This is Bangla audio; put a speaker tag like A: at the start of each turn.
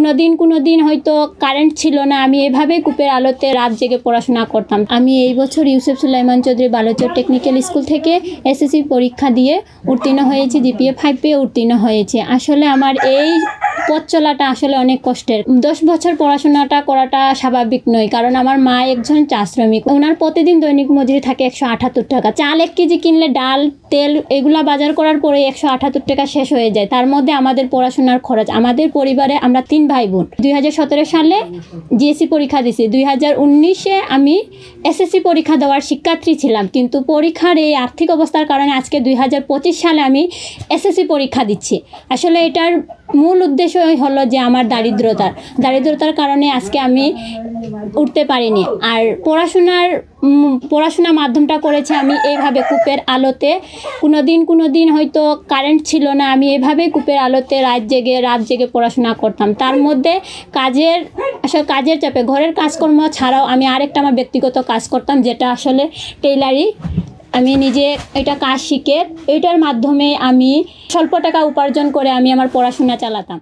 A: কোনোদিন হয়তো কারেন্ট ছিল না, আমি এভাবে কূপের আলোতে রাত জেগে পড়াশোনা করতাম। আমি এই বছর ইউসুফ সুলাইমান চৌধুরী বালুচর টেকনিক্যাল স্কুল থেকে এসএসসি পরীক্ষা দিয়ে উত্তীর্ণ হয়েছি, জিপিএ 5 পেয়ে উত্তীর্ণ হয়েছি। আসলে আমার এই পথ চলাটা আসলে অনেক কষ্টের। 10 বছর পড়াশোনাটা করাটা স্বাভাবিক নয়, কারণ আমার মা একজন চা শ্রমিক। ওনার প্রতিদিন দৈনিক মজুরি থাকে 178 টাকা। চাল 1 কেজি কিনলে ডাল, তেল এগুলা বাজার করার পরে 178 টাকা শেষ হয়ে যায়। তার মধ্যে আমাদের পড়াশোনার খরচ। আমাদের পরিবারে আমরা 3 ভাই বোন। 2017 সালে জিএসসি পরীক্ষা দিয়েছি। 2019-এ আমি এসএসসি পরীক্ষা দেওয়ার শিক্ষার্থী ছিলাম, কিন্তু পরীক্ষার এই আর্থিক অবস্থার কারণে আজকে 2025 সালে আমি এসএসসি পরীক্ষা দিচ্ছি। আসলে এটার মূল উদ্দেশ্যই হলো যে আমার দারিদ্রতার কারণে আজকে আমি উঠতে পারিনি। আর পড়াশোনার মাধ্যমটা করেছি আমি এইভাবে কূপের আলোতে। কোনোদিন হয়তো কারেন্ট ছিল না, আমি এভাবে কূপের আলোতে রাত জেগে পড়াশোনা করতাম। তার মধ্যে কাজের চাপে ঘরের কাজকর্ম ছাড়াও আমি আরেকটা আমার ব্যক্তিগত কাজ করতাম, যেটা আসলে টেইলারি। আমি নিজে এটা কাজ শিখে এটার মাধ্যমে আমি স্বল্প টাকা উপার্জন করে আমি আমার পড়াশোনা চালাতাম।